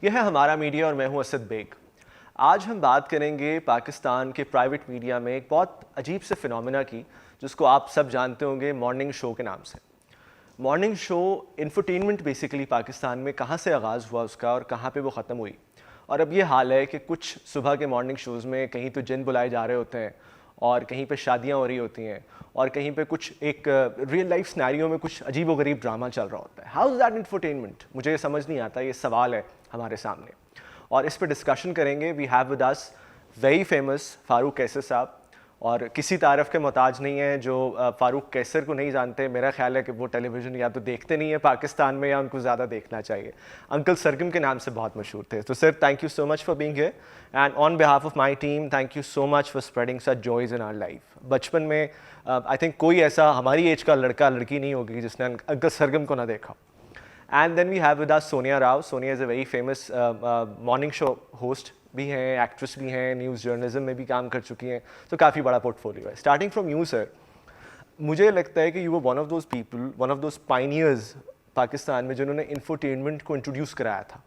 یہ ہے ہمارا میڈیا اور میں ہوں اسد بیگ۔ آج ہم بات کریں گے پاکستان کے پرائیویٹ میڈیا میں ایک بہت عجیب سے فنومینا کی، جس کو آپ سب جانتے ہوں گے مارننگ شو کے نام سے۔ Morning show infotainment basically Pakistan میں کہاں سے آغاز ہوا اس کا اور کہاں پہ وہ ختم ہوئی، اور اب یہ حال ہے کہ کچھ صبح کے مارننگ شوز میں کہیں تو جن بلائے جا رہے ہوتے ہیں اور کہیں پہ شادیاں ہو رہی ہوتی ہیں اور کہیں پہ کچھ ایک ریئل لائف سینیریو میں کچھ عجیب و غریب ڈرامہ چل رہا ہوتا ہے۔ How is that infotainment? مجھے یہ سمجھ نہیں آتا، یہ سوال ہے ہمارے سامنے اور اس پہ ڈسکشن کریں گے۔ We have with us very famous Farooq Qaiser sahab, اور کسی تعارف کے محتاج نہیں ہیں جو فاروق قیصر کو نہیں جانتے۔ میرا خیال ہے کہ وہ ٹیلی ویژن یا تو دیکھتے نہیں ہیں پاکستان میں یا ان کو زیادہ دیکھنا چاہیے۔ انکل سرگم کے نام سے بہت مشہور تھے۔ تو sir, thank you so much for being here and on behalf of my team thank you so much for spreading such joys in our life. بچپن میں آئی تھنک کوئی ایسا ہماری ایج کا لڑکا لڑکی نہیں ہوگی جس نے انکل سرگم کو نہ دیکھا۔ And then we have with us Sonia Rao. Sonia is a very famous morning show host بھی ہیں، ایکٹریس بھی ہیں، نیوز جرنلزم میں بھی کام کر چکی ہیں، تو کافی بڑا پورٹ فولیو ہے۔ اسٹارٹنگ فرام یو سر، مجھے لگتا ہے کہ you were one of those people, one of those pioneers Pakistan میں جنہوں نے انفرٹینمنٹ کو انٹروڈیوس کرایا تھا۔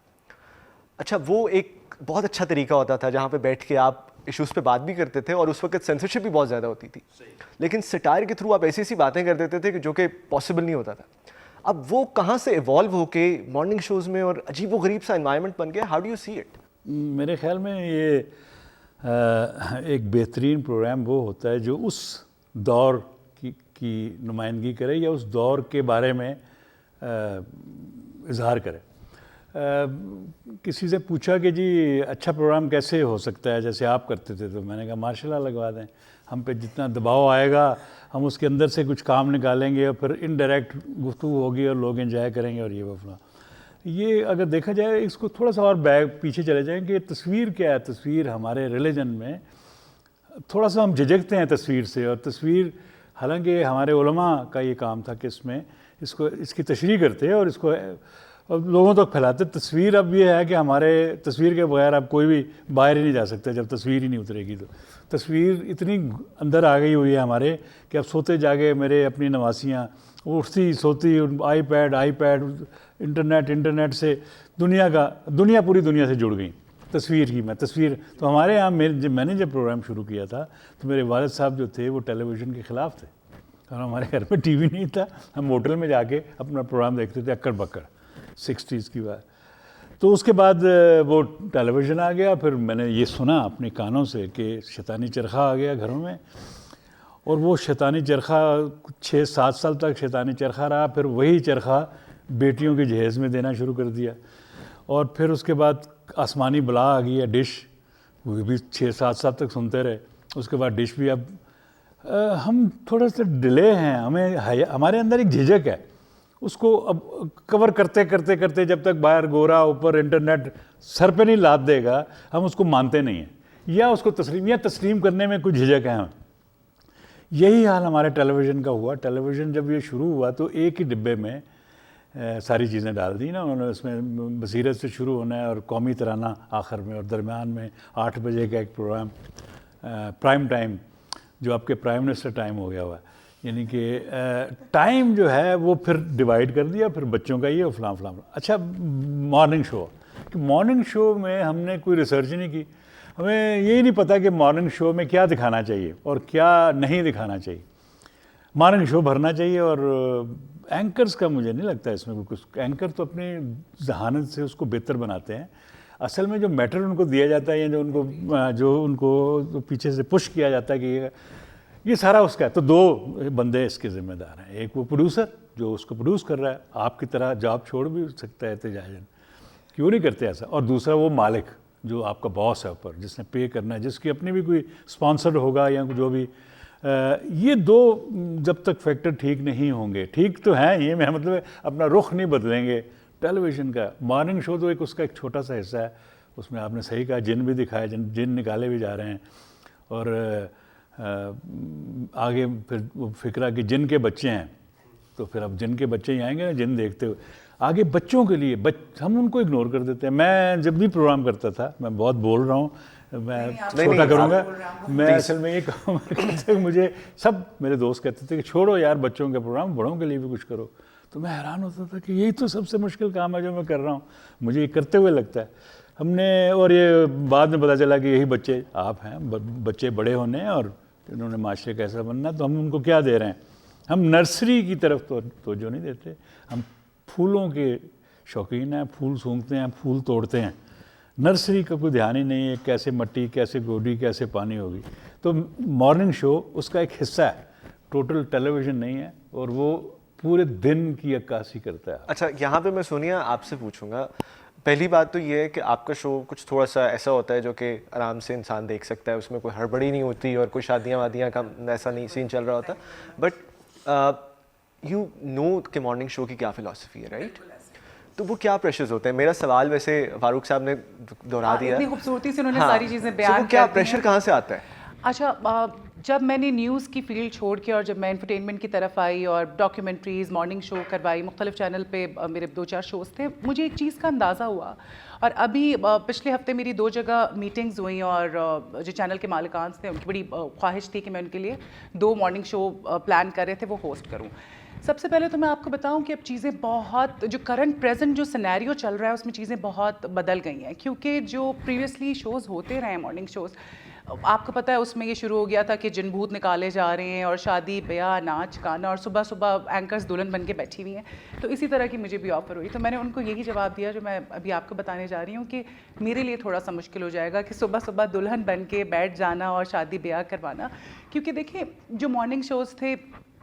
اچھا، وہ ایک بہت اچھا طریقہ ہوتا تھا جہاں پہ بیٹھ کے آپ ایشوز پہ بات بھی کرتے تھے، اور اس وقت سینسرشپ بھی بہت زیادہ ہوتی تھی، لیکن سٹائر کے تھرو آپ ایسی ایسی باتیں کر دیتے تھے کہ جو کہ پاسبل نہیں ہوتا تھا۔ اب وہ کہاں سے ایوالو ہو کے مارننگ شوز میں اور عجیب و غریب سا انوائرمنٹ بن گیا؟ How do you see it? میرے خیال میں یہ ایک بہترین پروگرام وہ ہوتا ہے جو اس دور کی نمائندگی کرے یا اس دور کے بارے میں اظہار کرے۔ کسی سے پوچھا کہ جی اچھا پروگرام کیسے ہو سکتا ہے جیسے آپ کرتے تھے، تو میں نے کہا ماشاء اللہ لگوا دیں، ہم پہ جتنا دباؤ آئے گا ہم اس کے اندر سے کچھ کام نکالیں گے اور پھر انڈائریکٹ گفتگو ہوگی اور لوگ انجوائے کریں گے اور یہ وہ فلاں۔ یہ اگر دیکھا جائے، اس کو تھوڑا سا اور پیچھے چلے جائیں کہ تصویر کیا ہے۔ تصویر ہمارے ریلیجن میں تھوڑا سا ہم جھجکتے ہیں تصویر سے، اور تصویر حالانکہ ہمارے علماء کا یہ کام تھا کہ اس کی تشریح کرتے اور اس کو لوگوں تک پھیلاتے۔ تصویر اب یہ ہے کہ ہمارے تصویر کے بغیر اب کوئی بھی باہر ہی نہیں جا سکتا جب تصویر ہی نہیں اترے گی۔ تو تصویر اتنی اندر آ گئی ہوئی ہے ہمارے کہ اب سوتے جاگے میرے اپنی نواسیاں اٹھتی سوتی آئی پیڈ انٹرنیٹ سے دنیا پوری دنیا سے جڑ گئی تصویر کی میں تصویر۔ تو ہمارے یہاں میں نے جب پروگرام شروع کیا تھا تو میرے والد صاحب جو تھے وہ ٹیلی ویژن کے خلاف تھے، اور ہمارے گھر میں ٹی وی نہیں تھا، ہم ہوٹل میں جا کے اپنا پروگرام دیکھتے تھے، اکڑ بکڑ 60s کی بات۔ تو اس کے بعد وہ ٹیلی ویژن آ گیا، پھر میں نے یہ سنا اپنے کانوں سے کہ شیطانی چرخہ آ گیا گھروں میں، اور وہ شیطانی چرخہ 6-7 سال تک شیطانی چرخہ رہا۔ پھر وہی چرخہ بیٹیوں کے جہیز میں دینا شروع کر دیا، اور پھر اس کے بعد آسمانی بلا آ گئی ہے ڈش، وہ بھی 6-7 سال تک سنتے رہے۔ اس کے بعد ڈش بھی اب ہم تھوڑا سا ڈیلے ہیں، ہمارے اندر ایک جھجک ہے، اس کو اب کور کرتے جب تک باہر گورا اوپر انٹرنیٹ سر پہ نہیں لاد دے گا ہم اس کو مانتے نہیں ہیں، یا اس کو تسلیم کرنے میں کچھ جھجک ہے ہمیں۔ یہی حال ہمارے ٹیلی ویژن کا ہوا۔ ٹیلی ویژن جب یہ شروع ہوا تو ایک ہی ڈبے میں ساری چیزیں ڈال دی نا انہوں نے۔ اس میں بصیرت سے شروع ہونا ہے اور قومی ترانہ آخر میں، اور درمیان میں 8 بجے کا ایک پروگرام پرائم ٹائم، جو آپ کے پرائم منسٹر ٹائم ہو گیا ہوا ہے، یعنی کہ ٹائم جو ہے وہ پھر ڈیوائیڈ کر دیا، پھر بچوں کا یہ فلاں فلاں۔ اچھا، مارننگ شو میں ہم نے کوئی ریسرچ نہیں کی، ہمیں یہی نہیں پتہ کہ مارننگ شو میں کیا دکھانا چاہیے اور کیا نہیں دکھانا چاہیے۔ مارننگ شو بھرنا چاہیے، اور اینکرز کا مجھے نہیں لگتا اس میں کچھ، اینکر تو اپنی ذہانت سے اس کو بہتر بناتے ہیں۔ اصل میں جو میٹر ان کو دیا جاتا ہے یا جو ان کو پیچھے سے پش کیا جاتا ہے کہ یہ سارا اس کا ہے، تو 2 بندے اس کے ذمہ دار ہیں۔ ایک وہ پروڈیوسر جو اس کو پروڈیوس کر رہا ہے، آپ کی طرح جاب چھوڑ بھی سکتا ہے احتجاجاً، کیوں نہیں کرتے ایسا، اور دوسرا وہ مالک جو آپ کا باس ہے اوپر، جس نے پے کرنا ہے، جس کی اپنی بھی کوئی اسپانسر ہوگا یا جو بھی۔ یہ 2 جب تک فیکٹر ٹھیک نہیں ہوں گے، ٹھیک تو ہیں یہ، میں مطلب اپنا رخ نہیں بدلیں گے ٹیلی ویژن کا۔ مارننگ شو تو اس کا ایک چھوٹا سا حصہ ہے، اس میں آپ نے صحیح کہا، جن بھی دکھائے، جن نکالے بھی جا رہے ہیں، اور آگے پھر وہ فکرہ کہ جن کے بچے ہیں، تو پھر اب جن کے بچے ہی آئیں گے نا جن دیکھتے ہوئے۔ آگے بچوں کے لیے ہم ان کو اگنور کر دیتے ہیں۔ میں جب بھی پروگرام کرتا تھا، میں بہت بول رہا ہوں، میں چھوٹا کروں گا، میں اصل میں یہ کہوں، مجھے سب میرے دوست کہتے تھے کہ چھوڑو یار بچوں کے پروگرام، بڑوں کے لیے بھی کچھ کرو۔ تو میں حیران ہوتا تھا کہ یہی تو سب سے مشکل کام ہے جو میں کر رہا ہوں, مجھے یہ کرتے ہوئے لگتا ہے. ہم نے, اور یہ بعد میں پتہ چلا کہ یہی بچے آپ ہیں, بچے بڑے ہونے ہیں اور انہوں نے معاشرے کیسا بننا, تو ہم ان کو کیا دے رہے ہیں, ہم نرسری کی طرف توجہ نہیں دیتے, ہم پھولوں کے شوقین ہیں, پھول سونگھتے ہیں, پھول توڑتے ہیں, نرسری کا کوئی دھیان ہی نہیں ہے کیسے مٹی, کیسے گوڈی, کیسے پانی ہوگی. تو مارننگ شو اس کا ایک حصہ ہے, ٹوٹل ٹیلی ویژن نہیں ہے, اور وہ پورے دن کی عکاسی کرتا ہے. اچھا, یہاں پہ میں سونیا آپ سے پوچھوں گا, پہلی بات تو یہ ہے کہ آپ کا شو کچھ تھوڑا سا ایسا ہوتا ہے جو کہ آرام سے انسان دیکھ سکتا ہے, اس میں کوئی ہڑبڑی نہیں ہوتی اور کوئی شادیاں وادیاں کا ایسا نہیں سین چل رہا ہوتا, بٹ یو نو کہ مارننگ شو کی کیا فلاسفی ہے, رائٹ؟ تو وہ کیا پریشرز ہوتے ہیں؟ میرا سوال ویسے فاروق صاحب نے دہرا دیا, اتنی خوبصورتی سے انہوں نے ساری چیزیں بیان وہ کیا پریشر کہاں سے آتا ہے؟ اچھا, جب میں نے نیوز کی فیلڈ چھوڑ کے اور جب میں انٹرٹینمنٹ کی طرف آئی اور ڈاکیومنٹریز, مارننگ شو کروائی, مختلف چینل پہ میرے 2-4 شوز تھے, مجھے ایک چیز کا اندازہ ہوا. اور ابھی پچھلے ہفتے میری 2 جگہ میٹنگز ہوئیں, اور جو چینل کے مالکان تھے ان کی بڑی خواہش تھی کہ میں ان کے لیے 2 مارننگ شو پلان کر رہے تھے, وہ ہوسٹ کروں. سب سے پہلے تو میں آپ کو بتاؤں کہ اب چیزیں بہت, جو کرنٹ پریزنٹ جو سینیریو چل رہا ہے اس میں چیزیں بہت بدل گئی ہیں, کیونکہ جو پریویسلی شوز ہوتے رہے ہیں مارننگ شوز, آپ کو پتہ ہے اس میں یہ شروع ہو گیا تھا کہ جن بھوت نکالے جا رہے ہیں اور شادی بیاہ, ناچ گانا, اور صبح صبح اینکرز دلہن بن کے بیٹھی ہوئی ہیں. تو اسی طرح کی مجھے بھی آفر ہوئی, تو میں نے ان کو یہی جواب دیا جو میں ابھی آپ کو بتانے جا رہی ہوں, کہ میرے لیے تھوڑا سا مشکل ہو جائے گا کہ صبح صبح دلہن بن کے بیٹھ جانا اور شادی بیاہ کروانا. کیونکہ دیکھیں جو مارننگ شوز تھے,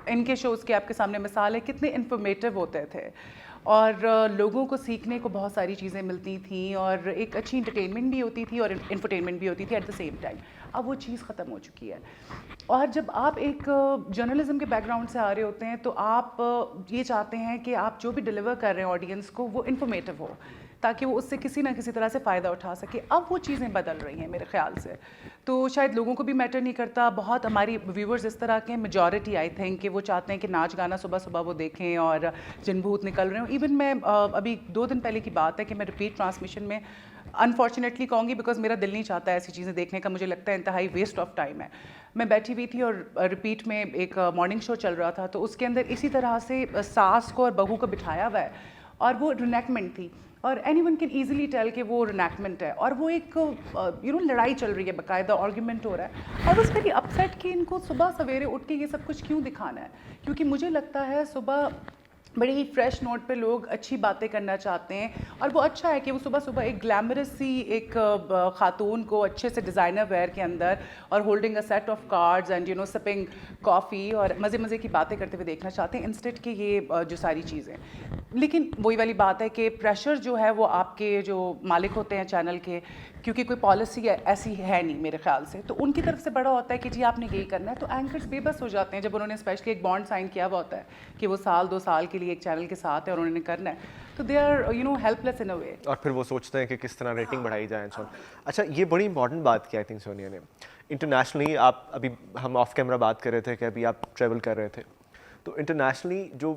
ان کے شوز کی آپ کے سامنے مثال ہے, کتنے انفارمیٹو ہوتے تھے اور لوگوں کو سیکھنے کو بہت ساری چیزیں ملتی تھیں, اور ایک اچھی انٹرٹینمنٹ بھی ہوتی تھی اور انفرٹینمنٹ بھی ہوتی تھی ایٹ دا سیم ٹائم. اب وہ چیز ختم ہو چکی ہے, اور جب آپ ایک جرنلزم کے بیک گراؤنڈ سے آ رہے ہوتے ہیں تو آپ یہ چاہتے ہیں کہ آپ جو بھی ڈیلیور کر رہے ہیں آڈینس کو وہ انفارمیٹو ہو, تاکہ وہ اس سے کسی نہ کسی طرح سے فائدہ اٹھا سکے. اب وہ چیزیں بدل رہی ہیں میرے خیال سے, تو شاید لوگوں کو بھی میٹر نہیں کرتا. بہت ہماری ویورز اس طرح کے میجورٹی آئی تھنک کہ وہ چاہتے ہیں کہ ناچ گانا صبح صبح وہ دیکھیں اور جن بھوت نکل رہے ہوں. ایون میں ابھی 2 دن پہلے کی بات ہے کہ میں ریپیٹ ٹرانسمیشن میں انفارچونیٹلی کہوں گی, بیکاز میرا دل نہیں چاہتا ایسی چیزیں دیکھنے کا, مجھے لگتا ہے انتہائی ویسٹ آف ٹائم ہے. میں بیٹھی ہوئی تھی اور ریپیٹ میں ایک مارننگ شو چل رہا تھا, تو اس کے اندر اسی طرح سے ساس کو اور بہو کو بٹھایا ہوا ہے, اور وہ رینیکمنٹ تھی, اور any one can easily tell کہ وہ رینیکمنٹ ہے, اور وہ ایک لڑائی چل رہی ہے, باقاعدہ آرگیومنٹ ہو رہا ہے. اور اس پہ بھی اپسیٹ کہ ان کو صبح سویرے اٹھ کے یہ سب کچھ کیوں دکھانا ہے, کیونکہ مجھے لگتا ہے صبح بڑی ہی فریش نوٹ پہ لوگ اچھی باتیں کرنا چاہتے ہیں, اور وہ اچھا ہے کہ وہ صبح صبح ایک گلیمرس سی ایک خاتون کو اچھے سے ڈیزائنر ویئر کے اندر اور holding a set of cards and sipping coffee اور مزے مزے کی باتیں کرتے ہوئے دیکھنا چاہتے ہیں, انسٹیڈ کہ یہ جو ساری چیزیں. لیکن وہی والی بات ہے کہ پریشر جو ہے وہ آپ کے جو مالک ہوتے ہیں چینل کے, کیونکہ کوئی پالیسی ایسی ہے نہیں میرے خیال سے, تو ان کی طرف سے بڑا ہوتا ہے کہ جی آپ نے یہی کرنا ہے. تو اینکرز بے بس ہو جاتے ہیں جب انہوں نے اسپیشلی ایک بانڈ سائن کیا ہوا ہوتا ہے کہ وہ 1-2 سال کے لیے ایک چینل کے ساتھ ہے اور انہوں نے کرنا ہے, تو دے آر ہیلپ لیس ان اے وے, اور پھر وہ سوچتے ہیں کہ کس طرح ریٹنگ بڑھائی جائے. اچھا, یہ بڑی امپورٹنٹ بات کی آئی تھنک سونیا نے. انٹرنیشنلی آپ ابھی ہم آف کیمرہ بات کر رہے تھے کہ ابھی آپ ٹریول کر رہے تھے, تو انٹرنیشنلی جو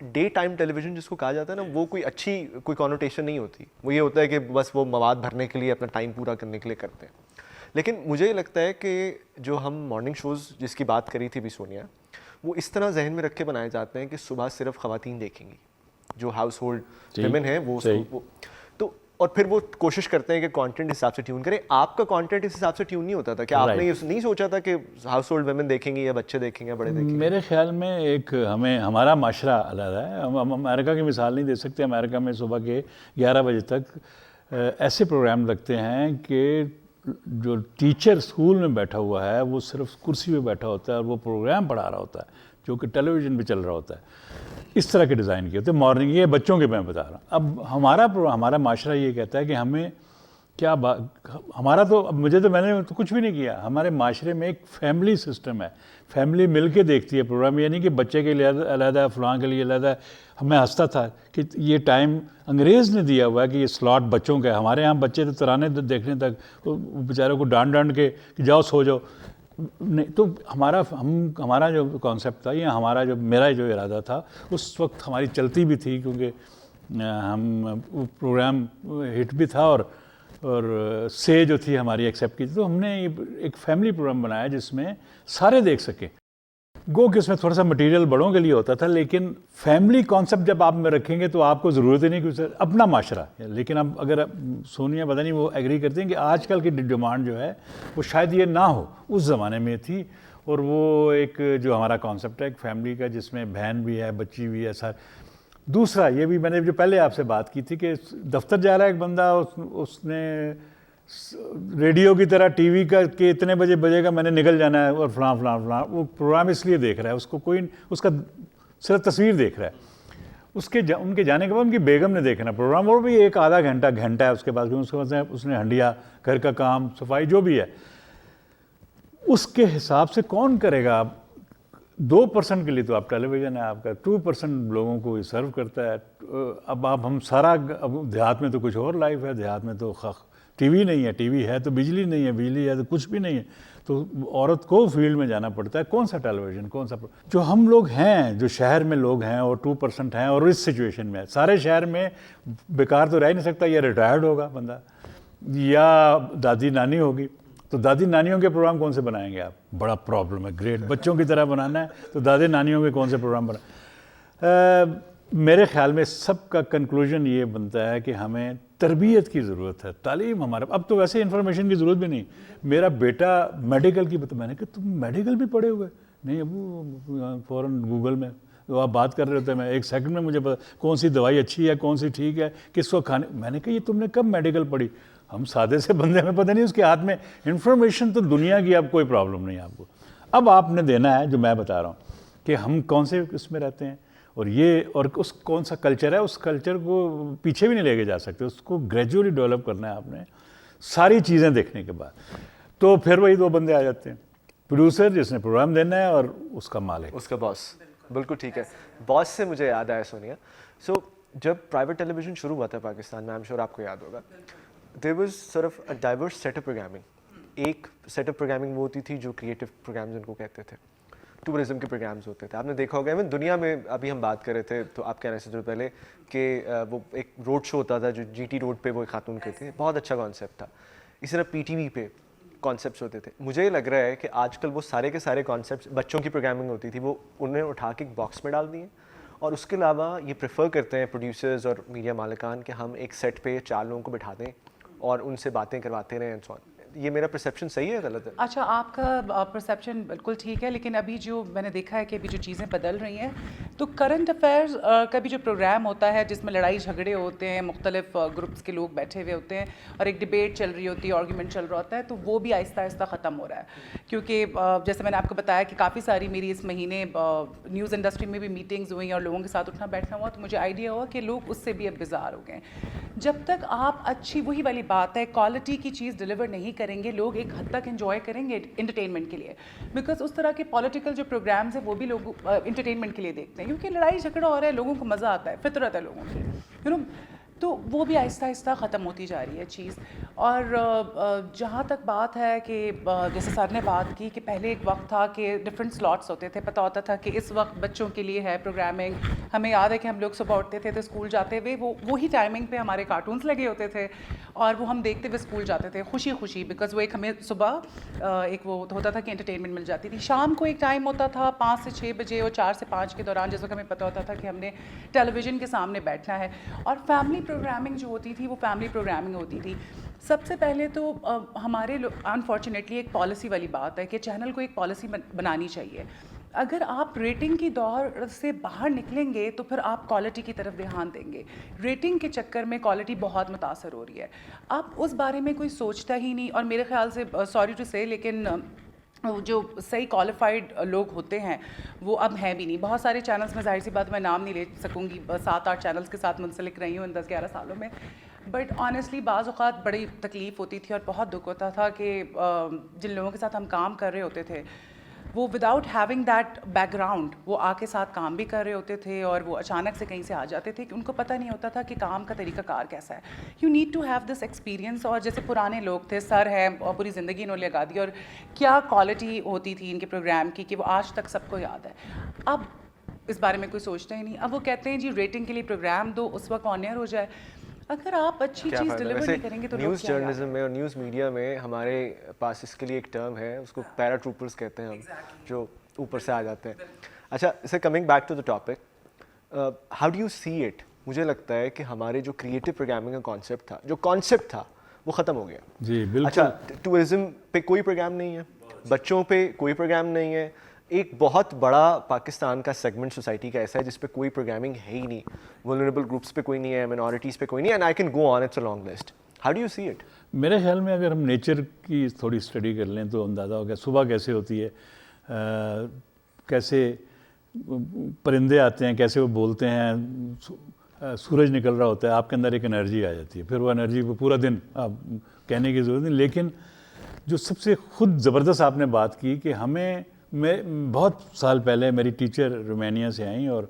ڈے ٹائم ٹیلی ویژن جس کو کہا جاتا ہے نا, وہ کوئی اچھی کوئی کانوٹیشن نہیں ہوتی. وہ یہ ہوتا ہے کہ بس وہ مواد بھرنے کے لیے, اپنا ٹائم پورا کرنے کے لیے کرتے ہیں. لیکن مجھے لگتا ہے کہ جو ہم مارننگ شوز جس کی بات کری تھی بھی سونیا, وہ اس طرح ذہن میں رکھ کے بنائے جاتے ہیں کہ صبح صرف خواتین دیکھیں گی, جو ہاؤس ہولڈ ویمن ہیں وہ, تو اور پھر وہ کوشش کرتے ہیں کہ کانٹینٹ اس حساب سے ٹیون کریں. آپ کا کانٹینٹ اس حساب سے ٹیون نہیں ہوتا تھا کہ آپ نے یہ نہیں سوچا تھا کہ ہاؤس ہولڈ ویمن دیکھیں گی یا بچے دیکھیں گے یا بڑے دیکھیں گے؟ میرے خیال میں ایک ہمارا معاشرہ علیحدہ ہے. ہم امریکہ کی مثال نہیں دے سکتے. امریکہ میں صبح کے 11 بجے تک ایسے پروگرام رکھتے ہیں کہ جو ٹیچر اسکول میں بیٹھا ہوا ہے وہ صرف کرسی پہ بیٹھا ہوتا ہے اور وہ پروگرام پڑھا رہا ہوتا ہے جو کہ ٹیلی ویژن پہ چل رہا ہوتا ہے. اس طرح کے ڈیزائن کیے ہوتے ہیں مارننگ, یہ بچوں کے میں بتا رہا ہوں. اب ہمارا معاشرہ یہ کہتا ہے کہ ہمیں کیا ہمارا تو اب میں نے تو کچھ بھی نہیں کیا. ہمارے معاشرے میں ایک فیملی سسٹم ہے, فیملی مل کے دیکھتی ہے پروگرام. یہ نہیں کہ بچے کے لیے علیحدہ ہے, فلاں کے لیے علیحدہ ہے. ہمیں ہنستا تھا کہ یہ ٹائم انگریز نے دیا ہوا ہے کہ یہ سلاٹ بچوں کا ہے. ہمارے یہاں بچے تو ترانے دیکھنے تک بیچاروں کو ڈانٹ کے کہ جاؤ سو جاؤ نہیں. تو ہمارا جو کانسیپٹ تھا یا میرا جو ارادہ تھا اس وقت ہماری چلتی بھی تھی, کیونکہ ہم پروگرام ہٹ بھی تھا اور سے جو تھی ہماری ایکسیپٹ کی تھی. تو ہم نے ایک فیملی پروگرام بنایا جس میں سارے دیکھ سکیں. گو کہ اس میں تھوڑا سا مٹیریل بڑوں کے لیے ہوتا تھا، لیکن فیملی کانسیپٹ جب آپ میں رکھیں گے تو آپ کو ضرورت ہی نہیں کہ اپنا معاشرہ. لیکن اب اگر سونیا پتہ نہیں وہ ایگری کرتی ہیں کہ آج کل کی ڈیمانڈ جو ہے وہ شاید یہ نہ ہو، اس زمانے میں تھی. اور وہ ایک جو ہمارا کانسیپٹ ہے ایک فیملی کا جس میں بہن بھی ہے، بچی بھی ہے سر. دوسرا یہ بھی میں نے جو پہلے آپ سے بات کی تھی کہ دفتر جا رہا ہے ایک بندہ، اس نے ریڈیو کی طرح ٹی وی کا کہ اتنے بجے بجے گا میں نے نکل جانا ہے اور فلاں فلاں فلاں، وہ پروگرام اس لیے دیکھ رہا ہے، اس کو کوئی اس کا صرف تصویر دیکھ رہا ہے. ان کے جانے کے بعد ان کی بیگم نے دیکھنا پروگرام، اور بھی ایک آدھا گھنٹہ ہے اس کے بعد اس نے ہنڈیا گھر کا کام صفائی جو بھی ہے اس کے حساب سے کون کرے گا. 2% کے لیے تو آپ ٹیلی ویژن ہے آپ کا، 2% لوگوں کو یہ سرو کرتا ہے. اب ہم سارا دیہات میں تو کچھ اور لائف ہے، دیہات میں تو ٹی وی نہیں ہے، ٹی وی ہے تو بجلی نہیں ہے، بجلی ہے تو کچھ بھی نہیں ہے، تو عورت کو فیلڈ میں جانا پڑتا ہے. کون سا ٹیلی ویژن، کون سا جو ہم لوگ ہیں، جو شہر میں لوگ ہیں اور 2% ہیں اور اس سچویشن میں سارے شہر میں بیکار تو رہ نہیں سکتا، یا ریٹائرڈ ہوگا بندہ یا دادی نانی ہوگی. تو دادی نانیوں کے پروگرام کون سے بنائیں گے آپ؟ بڑا پرابلم ہے. گریٹ بچوں کی طرح بنانا ہے تو دادی نانیوں کے کون سے پروگرام میرے خیال میں سب کا کنکلوژن یہ بنتا ہے کہ ہمیں تربیت کی ضرورت ہے. تعلیم ہمارا اب تو ویسے انفارمیشن کی ضرورت بھی نہیں. میرا بیٹا میڈیکل کی میں نے کہا تم میڈیکل بھی پڑھے ہوئے؟ نہیں ابو، فوراً گوگل میں تو آپ بات کر رہے ہوتے ہیں، میں 1 سیکنڈ میں مجھے کون سی دوائی اچھی ہے، کون سی ٹھیک ہے، کس کو کھانے. میں نے کہا یہ تم نے کب میڈیکل پڑھی؟ ہم سادے سے بندے میں پتہ نہیں اس کے ہاتھ میں انفارمیشن تو دنیا کی، اب کوئی پرابلم نہیں آپ کو. اب آپ نے دینا ہے جو میں بتا رہا ہوں کہ ہم کون سے اس میں رہتے ہیں اور اس کون سا کلچر ہے. اس کلچر کو پیچھے بھی نہیں لے کے جا سکتے، اس کو گریجولی ڈیولپ کرنا ہے آپ نے ساری چیزیں دیکھنے کے بعد. تو پھر وہی 2 بندے آ جاتے ہیں، پروڈیوسر جس نے پروگرام دینا ہے اور اس کا مالک، اس کا باس. بالکل ٹھیک ہے. باس سے مجھے یاد آیا سونیا، جب پرائیویٹ ٹیلی ویژن شروع ہوا تھا پاکستان میں، آئی ایم شیور آپ کو یاد ہوگا، there was sort of a diverse set of programming. ایک سیٹ آف پروگرامنگ وہ ہوتی تھی جو کریٹو پروگرامز ان کو کہتے تھے، ٹورزم کے پروگرامز ہوتے تھے. آپ نے دیکھا ہوگا ایون دنیا میں، ابھی ہم بات کر رہے تھے تو آپ کہنے سے جو پہلے کہ وہ ایک روڈ شو ہوتا تھا جو GT روڈ پہ وہ ایک خاتون کے تھے، بہت اچھا کانسیپٹ تھا. اسی طرح PTV پہ کانسیپٹس ہوتے تھے. مجھے یہ لگ رہا ہے کہ آج کل وہ سارے کے سارے کانسیپٹس، بچوں کی پروگرامنگ ہوتی تھی، وہ انہیں اٹھا کے ایک باکس میں ڈال دیے، اور اس کے علاوہ یہ پریفر کرتے ہیں پروڈیوسرز اور میڈیا مالکان کہ ہم ایک سیٹ پہ 4 لوگوں کو بٹھا دیں اور ان سے باتیں کرواتے رہیں. یہ میرا پرسیپشن صحیح ہے غلط ہے؟ اچھا، آپ کا پرسیپشن بالکل ٹھیک ہے، لیکن ابھی جو میں نے دیکھا ہے کہ ابھی جو چیزیں بدل رہی ہیں، تو کرنٹ افیئرز کا بھی جو پروگرام ہوتا ہے جس میں لڑائی جھگڑے ہوتے ہیں، مختلف گروپس کے لوگ بیٹھے ہوئے ہوتے ہیں اور ایک ڈبیٹ چل رہی ہوتی ہے، آرگیومنٹ چل رہا ہوتا ہے، تو وہ بھی آہستہ آہستہ ختم ہو رہا ہے. کیونکہ جیسے میں نے آپ کو بتایا کہ کافی ساری میری اس مہینے نیوز انڈسٹری میں بھی میٹنگز ہوئیں اور لوگوں کے ساتھ اٹھنا بیٹھنا ہوا، تو مجھے آئیڈیا ہوا کہ لوگ اس سے بھی اب بیزار ہو گئے. جب تک آپ اچھی، وہی والی بات ہے، کوالٹی کی چیز ڈلیور نہیں کریں گے، لوگ ایک حد تک انجوائے کریں گے انٹرٹینمنٹ کے لیے، بیکاز اس طرح کے پولیٹیکل جو پروگرامز ہیں وہ بھی لوگ انٹرٹینمنٹ کے لیے دیکھتے ہیں، کیونکہ لڑائی جھگڑا ہو رہا ہے، لوگوں کو مزہ آتا ہے، فطرت ہے لوگوں کی، تو وہ بھی آہستہ آہستہ ختم ہوتی جا رہی ہے چیز. اور جہاں تک بات ہے کہ جیسے سر نے بات کی کہ پہلے ایک وقت تھا کہ ڈفرینٹ سلاٹس ہوتے تھے، پتہ ہوتا تھا کہ اس وقت بچوں کے لیے ہے پروگرامنگ. ہمیں یاد ہے کہ ہم لوگ صبح اٹھتے تھے تو اسکول جاتے ہوئے وہی ٹائمنگ پہ ہمارے کارٹونس لگے ہوتے تھے اور وہ ہم دیکھتے ہوئے اسکول جاتے تھے خوشی خوشی، بیکاز وہ ایک ہمیں صبح ایک وہ ہوتا تھا کہ انٹرٹینمنٹ مل جاتی تھی. شام کو ایک ٹائم ہوتا تھا 5 سے 6 بجے اور 4 سے 5 کے دوران، جس وقت ہمیں پتہ ہوتا تھا کہ ہم نے ٹیلی ویژن کے سامنے بیٹھنا ہے. اور فیملی پروگرامنگ جو ہوتی تھی وہ فیملی پروگرامنگ ہوتی تھی. سب سے پہلے تو ہمارے انفارچونیٹلی ایک پالیسی والی بات ہے کہ چینل کو ایک پالیسی بنانی چاہیے. اگر آپ ریٹنگ کی دور سے باہر نکلیں گے تو پھر آپ کوالٹی کی طرف دھیان دیں گے. ریٹنگ کے چکر میں کوالٹی بہت متاثر ہو رہی ہے. اب اس بارے میں کوئی سوچتا ہی نہیں، اور میرے خیال سے سوری ٹو سے لیکن جو صحیح کوالیفائڈ لوگ ہوتے ہیں وہ اب ہیں بھی نہیں. بہت سارے چینلز میں، ظاہر سی بات میں نام نہیں لے سکوں گی، 7-8 چینلز کے ساتھ منسلک رہی ہوں ان 10-11 سالوں میں، بٹ آنیسٹلی بعض اوقات بڑی تکلیف ہوتی تھی اور بہت دکھ ہوتا تھا کہ جن لوگوں کے ساتھ ہم کام کر رہے ہوتے تھے وہ without having that back ground وہ آ کے ساتھ کام بھی کر رہے ہوتے تھے، اور وہ اچانک سے کہیں سے آ جاتے تھے کہ ان کو پتہ نہیں ہوتا تھا کہ کام کا طریقہ کار کیسا ہے. You need to have this experience. اور جیسے پرانے لوگ تھے، سر ہے اور پوری زندگی انہوں نے لگا دی، اور کیا کوالٹی ہوتی تھی ان کے پروگرام کی کہ وہ آج تک سب کو یاد ہے. اب اس بارے میں کوئی سوچتا ہی نہیں. اب وہ کہتے ہیں جی ریٹنگ کے لیے پروگرام دو، اس وقت آن ایئر ہو جائے. اگر آپ اچھی چیز ڈلیور نہیں کریں گے تو نیوز جرنلزم میں اور نیوز میڈیا میں ہمارے پاس اس کے لیے ایک ٹرم ہے, اس کو پیرا ٹروپرز کہتے ہیں ہم, جو اوپر سے آ جاتے ہیں. اچھا, اسے coming back to the topic, how do you see it? مجھے لگتا ہے کہ ہمارے جو کریٹو پروگرامنگ کا کانسیپٹ تھا وہ ختم ہو گیا. جی بالکل. اچھا, ٹورزم پہ کوئی پروگرام نہیں ہے, بچوں پہ کوئی پروگرام نہیں ہے, ایک بہت بڑا پاکستان کا سیگمنٹ سوسائٹی کا ایسا ہے جس پہ کوئی پروگرامنگ ہے ہی نہیں, ولنریبل گروپس پہ کوئی نہیں ہے, مائنورٹیز پہ کوئی نہیں, and I can go on, it's a long list. How do you see it? میرے خیال میں اگر ہم نیچر کی تھوڑی اسٹڈی کر لیں تو اندازہ ہو گیا صبح کیسے ہوتی ہے, کیسے پرندے آتے ہیں, کیسے وہ بولتے ہیں, سورج نکل رہا ہوتا ہے, آپ کے اندر ایک انرجی آ جاتی ہے, پھر وہ انرجی کو پورا دن آپ کہنے کی ضرورت نہیں. لیکن جو سب سے خود زبردست آپ نے بات کی کہ ہمیں, میں بہت سال پہلے میری ٹیچر رومانیہ سے آئیں اور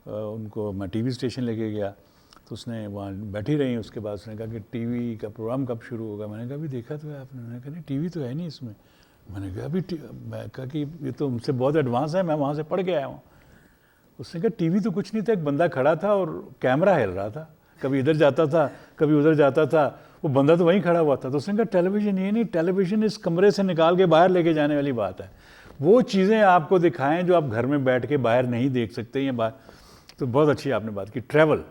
ان کو میں ٹی وی اسٹیشن لے کے گیا تو اس نے وہاں بیٹھی رہی, اس کے بعد اس نے کہا کہ ٹی وی کا پروگرام کب شروع ہوگا. میں نے کہا ابھی دیکھا تو ہے آپ نے؟ انہوں نے کہا نہیں ٹی وی تو ہے نہیں اس میں. میں نے کہا ابھی میں کہا کہ یہ تو ہم سے بہت ایڈوانس ہے, میں وہاں سے پڑھ کے آیا ہوں. اس نے کہا ٹی وی تو کچھ نہیں تھا, ایک بندہ کھڑا تھا اور کیمرہ ہل رہا تھا, کبھی ادھر جاتا تھا کبھی ادھر جاتا تھا, وہ بندہ تو وہیں کھڑا ہوا تھا. تو اس نے کہا ٹیلی ویژن یہ نہیں, ٹیلی ویژن اس کمرے سے نکال کے باہر لے کے جانے والی بات ہے. وہ چیزیں آپ کو دکھائیں جو آپ گھر میں بیٹھ کے باہر نہیں دیکھ سکتے یا باہر. تو بہت اچھی آپ نے بات کی. ٹریول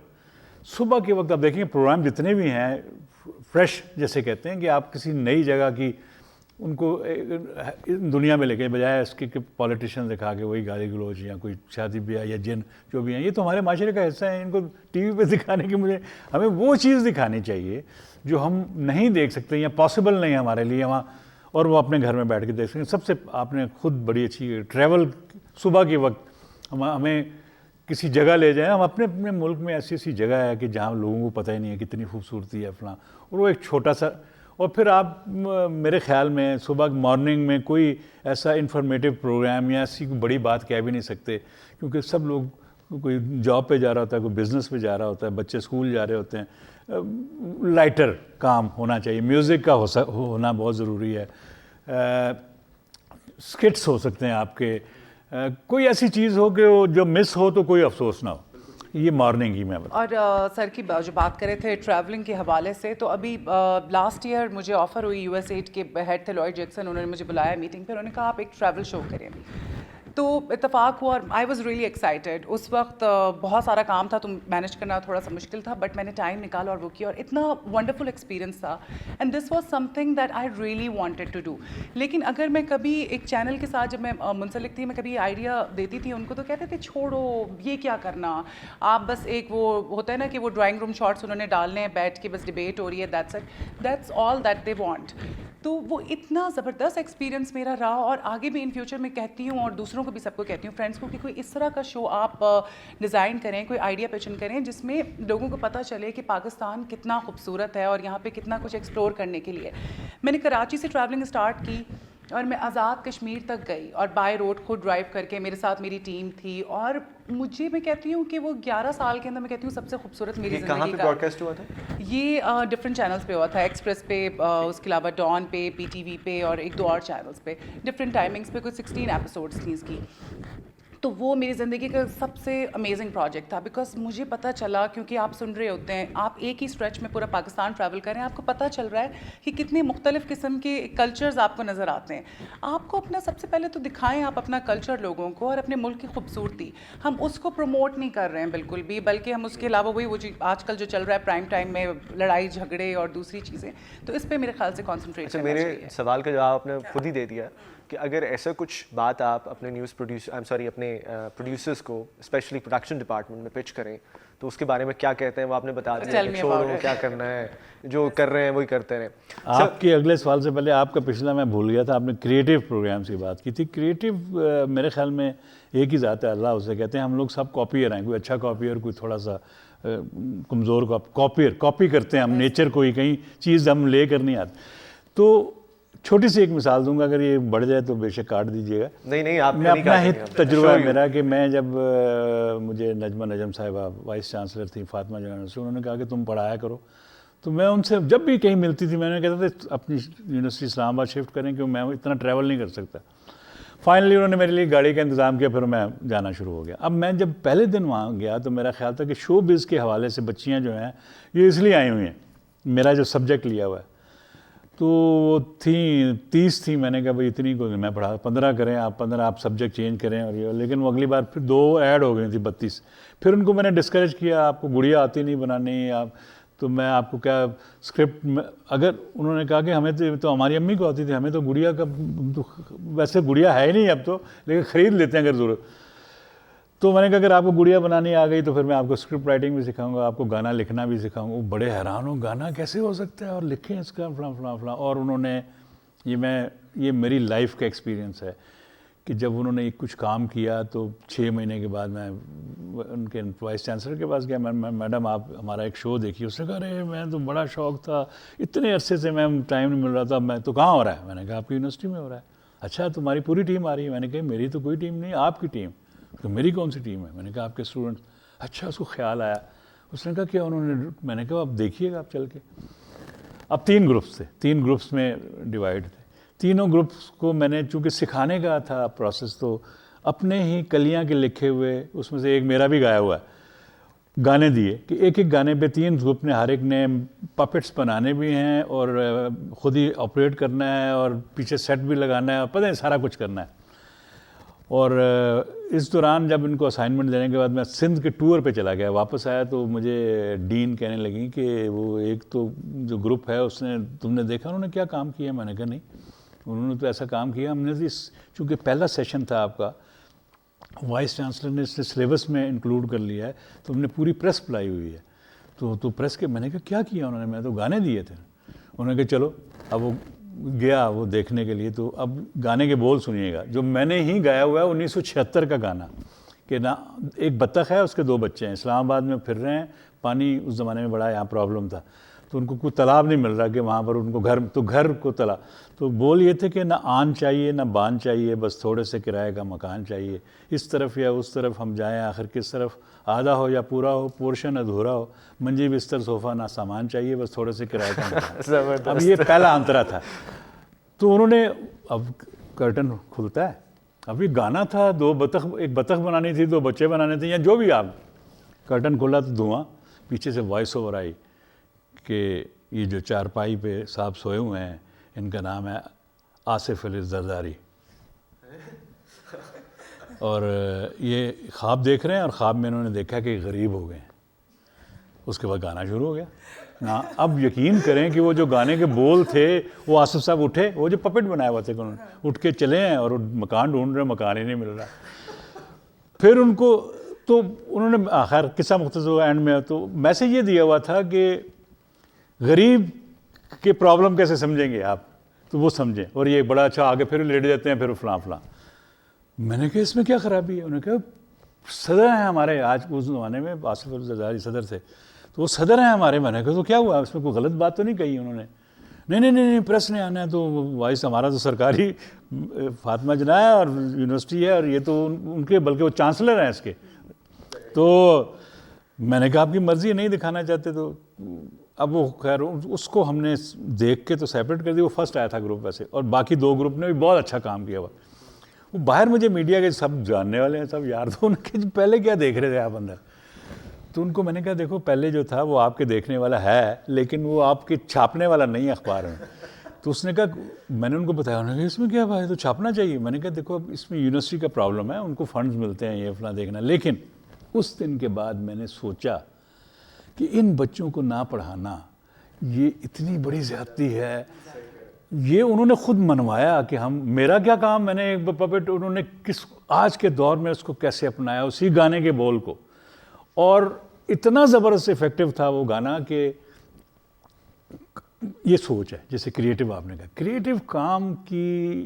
صبح کے وقت آپ دیکھیں پروگرام جتنے بھی ہیں فریش جیسے کہتے ہیں کہ آپ کسی نئی جگہ کی ان کو دنیا میں لے کے, بجائے اس کے کہ پولیٹیشین دکھا کے وہی گالی گلوچ یا کوئی شادی بیاہ یا جن جو بھی ہیں, یہ تو ہمارے معاشرے کا حصہ ہیں, ان کو ٹی وی پہ دکھانے کی ہمیں وہ چیز دکھانی چاہیے جو ہم نہیں دیکھ سکتے یا پاسبل نہیں ہمارے لیے وہاں, اور وہ اپنے گھر میں بیٹھ کے دیکھ سکیں. سب سے آپ نے خود بڑی اچھی ٹریول صبح کے وقت ہمیں کسی جگہ لے جائیں. ہم اپنے ملک میں ایسی ایسی جگہ ہے کہ جہاں لوگوں کو پتہ ہی نہیں ہے کتنی خوبصورتی ہے فلاں, اور وہ ایک چھوٹا سا, اور پھر آپ میرے خیال میں صبح مارننگ میں کوئی ایسا انفارمیٹیو پروگرام یا ایسی کوئی بڑی بات کہہ بھی نہیں سکتے کیونکہ سب لوگ, کوئی جاب پہ جا رہا ہوتا ہے, کوئی بزنس پہ جا رہا ہوتا ہے, بچے اسکول جا رہے ہوتے ہیں. لائٹر کام ہونا چاہیے, میوزک کا ہونا بہت ضروری ہے. اسکٹس ہو سکتے ہیں آپ کے, کوئی ایسی چیز ہو کہ وہ جو مس ہو تو کوئی افسوس نہ ہو. یہ مارننگ ہی میں اور سر کی جو بات کرے تھے ٹریولنگ کے حوالے سے, تو ابھی لاسٹ ایئر مجھے آفر ہوئی, یو ایس ایڈ کے ہیڈ تھے لوئڈ جیکسن, انہوں نے مجھے بلایا میٹنگ پہ, انہوں نے کہا آپ ایک ٹریول شو کریں. تو اتفاق ہوا اور آئی واز ریئلی ایکسائٹیڈ. اس وقت بہت سارا کام تھا تو مینیج کرنا تھوڑا سا مشکل تھا, بٹ میں نے ٹائم نکالا اور وہ کیا, اور اتنا ونڈرفل ایکسپیرینس تھا. And this was something that I really wanted to do. لیکن اگر میں کبھی ایک چینل کے ساتھ جب میں منسلک تھی, میں کبھی آئیڈیا دیتی تھی ان کو, تو کہتے تھے چھوڑو یہ کیا کرنا, آپ بس ایک وہ ہوتا ہے نا کہ وہ ڈرائنگ روم شارٹس انہوں نے ڈالنے ہیں, بیٹھ کے بس ڈبیٹ ہو رہی ہے, that's all that they want. تو وہ اتنا زبردست ایکسپیرینس میرا رہا, اور آگے بھی ان فیوچر میں کہتی ہوں, اور دوسروں کو بھی سب کو کہتی ہوں, فرینڈس کو, کہ کوئی اس طرح کا شو آپ ڈیزائن کریں, کوئی آئیڈیا پیچن کریں جس میں لوگوں کو پتہ چلے کہ پاکستان کتنا خوبصورت ہے اور یہاں پہ کتنا کچھ ایکسپلور کرنے کے لیے. میں نے کراچی سے ٹریولنگ اسٹارٹ کی اور میں آزاد کشمیر تک گئی, اور بائی روڈ خود ڈرائیو کر کے, میرے ساتھ میری ٹیم تھی, اور مجھے, میں کہتی ہوں کہ وہ 11 سال کے اندر میں کہتی ہوں سب سے خوبصورت میری زندگی کا. کہاں پہ براڈکاسٹ ہوا تھا یہ ڈفرینٹ چینلس پہ ہوا تھا, ایکسپریس پہ, اس کے علاوہ ڈان پہ, پی ٹی وی پہ, اور ایک دو اور چینلس پہ, ڈفرینٹ ٹائمنگس پہ, کوئی 16 ایپیسوڈس تھیں اس کی. تو وہ میری زندگی کا سب سے امیزنگ پروجیکٹ تھا, بیکاز مجھے پتہ چلا, کیونکہ آپ سن رہے ہوتے ہیں, آپ ایک ہی اسٹریچ میں پورا پاکستان ٹریول کریں, آپ کو پتہ چل رہا ہے کہ کتنے مختلف قسم کے کلچرز آپ کو نظر آتے ہیں. آپ کو اپنا سب سے پہلے تو دکھائیں آپ اپنا کلچر لوگوں کو, اور اپنے ملک کی خوبصورتی. ہم اس کو پروموٹ نہیں کر رہے ہیں بالکل بھی, بلکہ ہم اس کے علاوہ وہی وہ آج کل جو چل رہا ہے پرائم ٹائم میں, لڑائی جھگڑے اور دوسری چیزیں, تو اس پہ میرے خیال سے کانسنٹریٹ کرنا چاہیے. میرے سوال کا جواب آپ نے خود ہی دے دیا کہ اگر ایسا کچھ بات آپ اپنے اپنے پروڈیوسرز کو اسپیشلی پروڈکشن ڈپارٹمنٹ میں پچ کریں تو اس کے بارے میں کیا کہتے ہیں, وہ آپ نے بتا دیا کہ شو کو کیا کرنا ہے, جو کر رہے ہیں وہی کرتے رہیں. آپ کے اگلے سوال سے پہلے آپ کا پچھلا میں بھول گیا تھا, آپ نے کریٹیو پروگرامس کی بات کی تھی. کریٹیو میرے خیال میں ایک ہی ذات ہے, اللہ اسے کہتے ہیں. ہم لوگ سب کاپیئر ہیں, کوئی اچھا کاپیئر, کوئی تھوڑا سا کمزور کاپیئر, کاپی کرتے ہیں ہم نیچر کو, ہی کہیں چیز ہم لے کر نہیں آتے. تو چھوٹی سی ایک مثال دوں گا, اگر یہ بڑھ جائے تو بے شک کاٹ دیجیے گا. نہیں, آپ میں اپنا ہی تجربہ ہے میرا کہ میں جب مجھے نجمہ نجم صاحبہ وائس چانسلر تھیں فاطمہ جنرل سے, انہوں نے کہا کہ تم پڑھایا کرو, تو میں ان سے جب بھی کہیں ملتی تھی میں نے کہتا تھا اپنی یونیورسٹی اسلام آباد شفٹ کریں, کہ میں اتنا ٹریول نہیں کر سکتا. فائنلی انہوں نے میرے لیے گاڑی کا انتظام کیا, پھر میں جانا شروع ہو گیا. اب میں جب پہلے دن وہاں گیا تو میرا خیال تھا کہ شو بز کے حوالے سے بچیاں جو ہیں یہ اس لیے آئی ہوئی ہیں, میرا جو سبجیکٹ لیا ہوا ہے تو وہ تھیں 30 تھیں. میں نے کہا بھائی اتنی کو میں پڑھا 15 کریں آپ, 15 آپ سبجیکٹ چینج کریں اور یہ, لیکن وہ اگلی بار پھر 2 ایڈ ہو گئی تھیں 32. پھر ان کو میں نے ڈسکریج کیا, آپ کو گڑیا آتی نہیں بنانی آپ, تو میں آپ کو کیا اسکرپٹ میں, اگر انہوں نے کہا کہ ہمیں تو ہماری امی کو آتی تھی, ہمیں تو گڑیا کا ویسے گڑیا ہے ہی نہیں اب تو, لیکن خرید لیتے ہیں اگر ضرورت. تو میں نے کہا اگر آپ کو گڑیا بنانی آ گئی تو پھر میں آپ کو اسکرپٹ رائٹنگ بھی سکھاؤں گا, آپ کو گانا لکھنا بھی سکھاؤں گا. وہ بڑے حیران ہوں, گانا کیسے ہو سکتا ہے اور لکھیں اس کا فلاں فلاں فلاں. اور انہوں نے یہ میری لائف کا ایکسپیرینس ہے کہ جب انہوں نے کچھ کام کیا تو 6 مہینے کے بعد میں ان کے وائس چانسلر کے پاس گیا, میڈم آپ ہمارا ایک شو دیکھیے. اس نے کہا ارے میں تو بڑا شوق تھا, اتنے عرصے سے میم ٹائم نہیں مل رہا تھا, میں تو کہاں ہو رہا ہے؟ میں نے کہا آپ کی یونیورسٹی میں ہو رہا ہے. اچھا تمہاری پوری ٹیم آ رہی ہے؟ میں نے کہا میری تو کوئی ٹیم نہیں, آپ کی ٹیم. میری کون سی ٹیم ہے؟ میں نے کہا آپ کے اسٹوڈنٹ. اچھا اس کو خیال آیا, اس نے کہا کیا انہوں نے؟ میں نے کہا آپ دیکھیے گا آپ چل کے. اب 3 گروپس تھے, 3 گروپس میں ڈیوائڈ تھے. تینوں گروپس کو میں نے چونکہ سکھانے کا تھا پروسیس, تو اپنے ہی کلیاں کے لکھے ہوئے, اس میں سے ایک میرا بھی گایا ہوا ہے, گانے دیے کہ ایک ایک گانے پہ 3 گروپ نے ہر ایک نے پپٹس بنانے بھی ہیں اور خود ہی آپریٹ کرنا ہے اور پیچھے سیٹ بھی لگانا ہے اور پتہ نہیں سارا کچھ کرنا ہے. اور اس دوران جب ان کو اسائنمنٹ دینے کے بعد میں سندھ کے ٹور پہ چلا گیا, واپس آیا تو مجھے ڈین کہنے لگیں کہ وہ ایک تو جو گروپ ہے اس نے, تم نے دیکھا انہوں نے کیا کام کیا؟ میں نے کہا نہیں, انہوں نے تو ایسا کام کیا, ہم نے چونکہ پہلا سیشن تھا آپ کا, وائس چانسلر نے اس نے سلیبس میں انکلوڈ کر لیا ہے, تو ہم نے پوری پریس بلائی ہوئی ہے. تو پریس کے, میں نے کہا کیا کیا انہوں نے؟ میں تو گانے دیے تھے. انہوں نے کہا چلو. اب وہ گیا وہ دیکھنے کے لیے, تو اب گانے کے بول سنیے گا جو میں نے ہی گایا ہوا ہے 1976 کا گانا, کہ نہ ایک بطخ ہے, اس کے 2 بچے ہیں, اسلام آباد میں پھر رہے ہیں, پانی اس زمانے میں بڑا یہاں پرابلم تھا, تو ان کو کوئی تالاب نہیں مل رہا کہ وہاں پر ان کو گھر کو تلا. تو بول یہ تھے کہ نہ آن چاہیے نہ بان چاہیے, بس تھوڑے سے کرائے کا مکان چاہیے, اس طرف یا اس طرف ہم جائیں آخر کس طرف, آدھا ہو یا پورا ہو, پورشن ادھورا ہو, منجی بستر صوفہ نہ سامان چاہیے, بس تھوڑے سے کرائے کا مکان. اب یہ پہلا انترا تھا. تو انہوں نے, اب کرٹن کھلتا ہے, اب یہ گانا تھا, 2 بطخ, ایک بطخ بنانی تھی, 2 بچے بنانے تھے, یا جو بھی آپ, کرٹن کھلا تو دھواں, پیچھے سے وائس اوور آئی کہ یہ جو چارپائی پہ صاحب سوئے ہوئے ہیں ان کا نام ہے آصف علی زرداری, اور یہ خواب دیکھ رہے ہیں اور خواب میں انہوں نے دیکھا کہ غریب ہو گئے ہیں. اس کے بعد گانا شروع ہو گیا. اب یقین کریں کہ وہ جو گانے کے بول تھے, وہ آصف صاحب اٹھے, وہ جو پپٹ بنایا ہوا تھے, انہوں نے اٹھ کے چلے ہیں اور مکان ڈھونڈ رہے ہیں, مکان ہی نہیں مل رہا. پھر ان کو, تو انہوں نے آخر قصہ مختصر ہوا اینڈ میں, تو میسج یہ دیا ہوا تھا کہ غریب کے پرابلم کیسے سمجھیں گے آپ, تو وہ سمجھیں, اور یہ بڑا اچھا آگے پھر لیٹ جاتے ہیں, پھر فلاں فلاں. میں نے کہا اس میں کیا خرابی ہے؟ انہوں نے کہا صدر ہیں ہمارے, آج اس زمانے میں آصف علی زرداری صدر تھے, تو وہ صدر ہیں ہمارے. میں نے کہا تو کیا ہوا, اس میں کوئی غلط بات تو نہیں کہی انہوں نے؟ نہیں پریس نے آنا ہے, تو وائس ہمارا تو سرکاری فاطمہ جناح ہے اور یونیورسٹی ہے, اور یہ تو ان کے, بلکہ وہ چانسلر ہیں اس کے. تو میں نے کہا آپ کی مرضی نہیں دکھانا چاہتے تو. اب وہ خیر اس کو ہم نے دیکھ کے تو سیپریٹ کر دی, وہ فرسٹ آیا تھا گروپ ویسے, اور باقی 2 گروپ نے بھی بہت اچھا کام کیا ہوا. وہ باہر مجھے میڈیا کے سب جاننے والے ہیں, سب یار, تو ان کے پہلے کیا دیکھ رہے تھے آپ اندر؟ تو ان کو میں نے کہا دیکھو پہلے جو تھا وہ آپ کے دیکھنے والا ہے, لیکن وہ آپ کے چھاپنے والا نہیں ہے اخبار میں. تو اس نے کہا, میں نے ان کو بتایا, انہوں نے کہا اس میں کیا بات ہے, تو چھاپنا چاہیے. میں نے کہا دیکھو اب اس میں یونیورسٹی کا پرابلم ہے, ان کو فنڈز ملتے ہیں, یہ فلاں دیکھنا. لیکن اس دن کے بعد میں نے سوچا کہ ان بچوں کو نہ پڑھانا یہ اتنی بڑی زیادتی ہے. یہ انہوں نے خود منوایا کہ ہم, میرا کیا کام, میں نے ایک پپٹ, انہوں نے کس آج کے دور میں اس کو کیسے اپنایا, اسی گانے کے بول کو, اور اتنا زبردست افیکٹو تھا وہ گانا کہ یہ سوچ ہے. جیسے کریٹو آپ نے کہا, کریٹو کام کی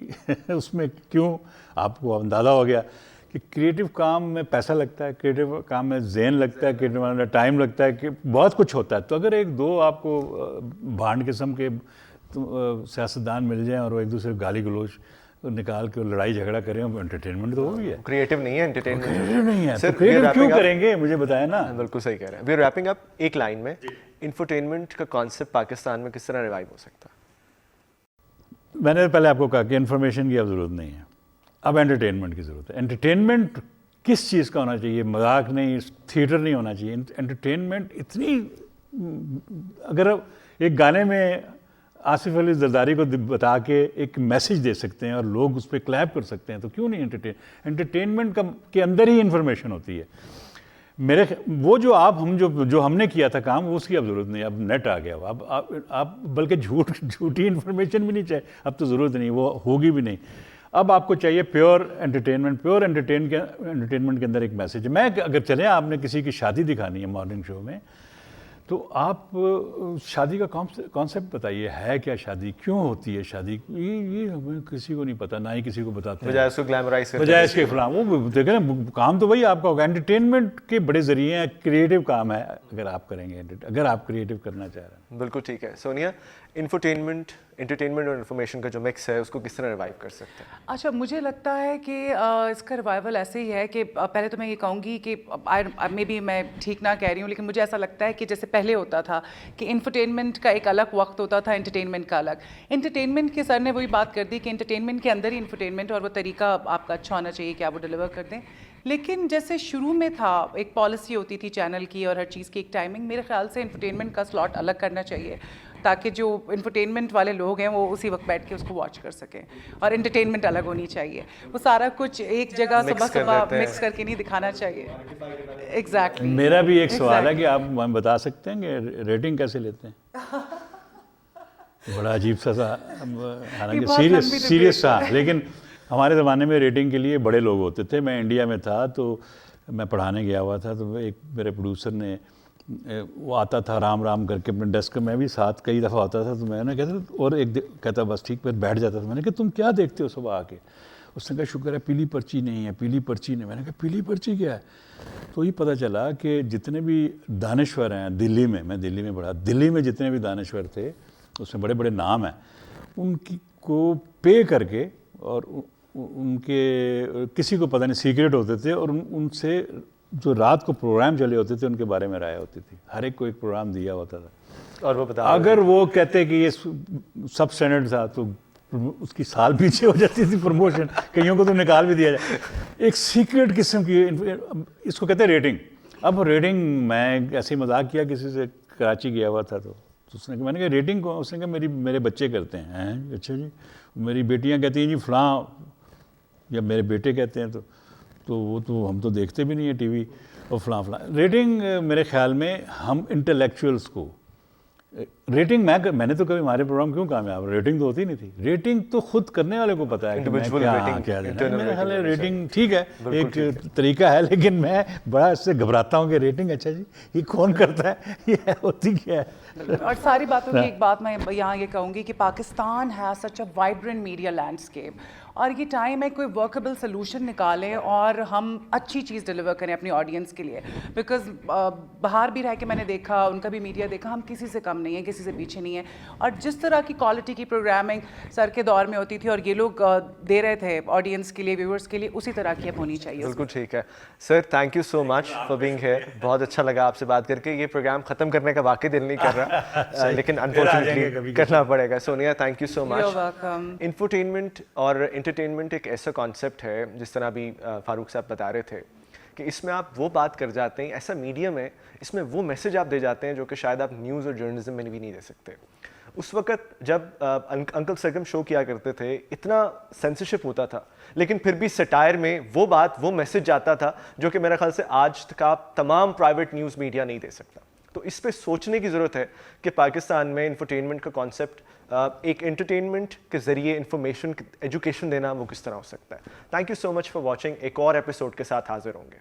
اس میں کیوں آپ کو اندازہ ہو گیا کہ کریٹو کام میں پیسہ لگتا ہے, کریٹو کام میں ذہن لگتا ہے, کریٹو کام میں ٹائم لگتا ہے, کہ بہت کچھ ہوتا ہے. تو اگر 1-2 آپ کو بھانڈ قسم کے سیاستدان مل جائیں اور وہ ایک دوسرے گالی گلوچ نکال کے لڑائی جھگڑا کریں, انٹرٹینمنٹ تو وہ بھی ہے, کریٹو نہیں ہے, انٹرٹینمنٹ نہیں ہے. تو کریٹو کیوں کریں گے, مجھے بتائیں نا. بالکل صحیح کہہ رہے ہیں. We are wrapping up. ایک لائن میں انفرٹینمنٹ کا کانسیپٹ پاکستان میں کس طرح ریوائیو ہو سکتا ہے؟ میں نے پہلے آپ کو کہا کہ انفارمیشن کی اب ضرورت نہیں ہے. اب انٹرٹینمنٹ کی ضرورت ہے. انٹرٹینمنٹ کس چیز کا ہونا چاہیے؟ مذاق نہیں, تھیٹر نہیں ہونا چاہیے. انٹرٹینمنٹ اتنی, اگر ایک گانے میں آصف علی زرداری کو بتا کے ایک میسج دے سکتے ہیں اور لوگ اس پہ کلیپ کر سکتے ہیں تو کیوں نہیں انٹرٹینمنٹ کے اندر ہی انفارمیشن ہوتی ہے. میرے وہ جو ہم نے کیا تھا کام, اس کی اب ضرورت نہیں. اب نیٹ آ گیا, اب آپ بلکہ جھوٹی انفارمیشن بھی نہیں چاہیے, اب تو ضرورت نہیں, وہ ہوگی بھی نہیں. اب آپ کو چاہیے پیور انٹرٹینمنٹ کے اندر ایک میسج. میں اگر چلیں آپ نے کسی کی شادی دکھانی ہے مارننگ شو میں, تو آپ شادی کا کانسیپٹ بتائیے, ہے کیا شادی, کیوں ہوتی ہے شادی, یہ ہمیں کسی کو نہیں پتہ, نہ ہی کسی کو بتاتے ہیں, بجائے اس کو گلیمرائز کرتے بجائے اس کے فلاں. وہ دیکھیں نا, کام تو وہی آپ کا ہوگا. انٹرٹینمنٹ کے بڑے ذریعے ہیں, کریٹو کام ہے اگر آپ کریں گے, اگر آپ کریٹو کرنا چاہ رہے ہیں. بالکل ٹھیک ہے. سونیا, انٹرٹینمنٹ اور انفارمیشن کا جو مکس ہے اس کو کس طرح ریوائیو کر سکتے ہیں؟ اچھا, مجھے لگتا ہے کہ اس کا ریوائول ایسے ہی ہے کہ پہلے تو میں یہ کہوں گی کہ مے بی میں ٹھیک نہ کہہ رہی ہوں, لیکن مجھے ایسا لگتا ہے کہ جیسے پہلے ہوتا تھا کہ انفرٹینمنٹ کا ایک الگ وقت ہوتا تھا, انٹرٹینمنٹ کا الگ. انٹرٹینمنٹ کے سر نے وہی بات کر دی کہ انٹرٹینمنٹ کے اندر ہی انفرٹینمنٹ, اور وہ طریقہ آپ کا اچھا ہونا چاہیے کہ آپ وہ ڈلیور کر دیں. لیکن جیسے شروع میں تھا ایک پالیسی ہوتی تھی چینل کی اور ہر چیز کی ایک ٹائمنگ, میرے خیال سے انفرٹینمنٹ کا سلاٹ الگ کرنا چاہیے تاکہ جو انفرٹینمنٹ والے لوگ ہیں وہ اسی وقت بیٹھ کے اس کو واچ کر سکیں, اور انٹرٹینمنٹ الگ ہونی چاہیے. وہ سارا کچھ ایک جگہ صبح مکس کر کے نہیں دکھانا چاہیے. ایگزیکٹلی. میرا بھی ایک سوال ہے کہ آپ بتا سکتے ہیں کہ ریٹنگ کیسے لیتے ہیں؟ بڑا عجیب سا, حالانکہ سیریس تھا, لیکن ہمارے زمانے میں ریٹنگ کے لیے بڑے لوگ ہوتے تھے. میں انڈیا میں تھا تو میں پڑھانے گیا ہوا تھا, تو ایک میرے پروڈیوسر نے, وہ آتا تھا رام کر کے اپنے ڈیسک میں بھی ساتھ کئی دفعہ آتا تھا, تو میں نے کہتا, اور ایک کہتا بس ٹھیک, پھر بیٹھ جاتا تھا. میں نے کہا تم کیا دیکھتے ہو صبح آ کے؟ اس نے کہا شکر ہے پیلی پرچی نہیں ہے, پیلی پرچی نہیں. میں نے کہا پیلی پرچی کیا ہے؟ تو یہ پتہ چلا کہ جتنے بھی دانشور ہیں دلی میں دلی میں پڑھا, دلی میں جتنے بھی دانشور تھے اس میں بڑے بڑے نام ہیں, ان کی کو پے کر کے, اور ان کے کسی کو پتہ نہیں سیکریٹ ہوتے تھے, اور ان سے جو رات کو پروگرام چلے ہوتے تھے ان کے بارے میں رائے ہوتی تھی. ہر ایک کو ایک پروگرام دیا ہوتا تھا, اور وہ بتا, اگر وہ کہتے کہ یہ سب اسٹینڈرڈ تھا تو اس کی سال پیچھے ہو جاتی تھی پروموشن, کئیوں کو تو نکال بھی دیا جائے. ایک سیکریٹ قسم کی, اس کو کہتے ہیں ریٹنگ. اب ریٹنگ, میں ایسے مذاق کیا کسی سے, کراچی گیا ہوا تھا, تو اس نے کہا, میں نے کہا ریٹنگ کو, اس نے کہا میرے بچے کرتے ہیں. اچھا جی, میری بیٹیاں کہتی ہیں جی فلاں, یا میرے بیٹے کہتے ہیں, تو وہ تو ہم تو دیکھتے بھی نہیں ہیں ٹی وی, اور فلاں. ریٹنگ میرے خیال میں ہم انٹلیکچوئلس کو, ریٹنگ میں نے تو کبھی ہمارے پروگرام کیوں کامیاب, ریٹنگ تو ہوتی نہیں تھی. ریٹنگ تو خود کرنے والے کو پتہ ہے کہ کیا دینا. میرے خیال ہے ریٹنگ ٹھیک ہے, ایک طریقہ ہے, لیکن میں بڑا اس سے گھبراتا ہوں کہ ریٹنگ, اچھا جی یہ کون کرتا ہے, یہ ہوتی کیا ہے. اور ساری باتوں کی ایک بات میں یہاں یہ کہوں گی کہ Pakistan has such a vibrant media landscape, اور یہ ٹائم ہے کوئی ورکیبل سلوشن نکالیں اور ہم اچھی چیز ڈلیور کریں اپنی آڈینس کے لیے. بیکاز باہر بھی رہ کے میں نے دیکھا, ان کا بھی میڈیا دیکھا, ہم کسی سے کم نہیں ہیں, کسی سے پیچھے نہیں ہیں. اور جس طرح کی کوالٹی کی پروگرامنگ سر کے دور میں ہوتی تھی اور یہ لوگ دے رہے تھے آڈینس کے لیے, ویورس کے لیے, اسی طرح کی اب ہونی چاہیے. بالکل ٹھیک ہے sir, thank you so much for being here. بہت اچھا لگا آپ سے بات کر کے. یہ پروگرام ختم کرنے کا واقعی دل نہیں کر رہا, لیکن انفارچونیٹلی کرنا پڑے گا. Sonia, thank you so much. Infotainment اور انٹرٹینمنٹ ایک ایسا کانسیپٹ ہے, جس طرح بھی فاروق صاحب بتا رہے تھے, کہ اس میں آپ وہ بات کر جاتے ہیں, ایسا میڈیم ہے اس میں وہ میسج آپ دے جاتے ہیں جو کہ شاید آپ نیوز اور جرنلزم میں بھی نہیں دے سکتے. اس وقت جب انکل سرگم شو کیا کرتے تھے, اتنا سینسرشپ ہوتا تھا, لیکن پھر بھی سٹائر میں وہ بات, وہ میسج جاتا تھا جو کہ میرے خیال سے آج تک آپ تمام پرائیویٹ نیوز میڈیا نہیں دے سکتا. تو اس پہ سوچنے کی ضرورت ہے کہ پاکستان میں انفرٹینمنٹ کا کانسیپٹ, ایک انٹرٹینمنٹ کے ذریعے انفارمیشن, ایجوکیشن دینا, وہ کس طرح ہو سکتا ہے. Thank you so much for watching. ایک اور ایپیسوڈ کے ساتھ حاضر ہوں گے.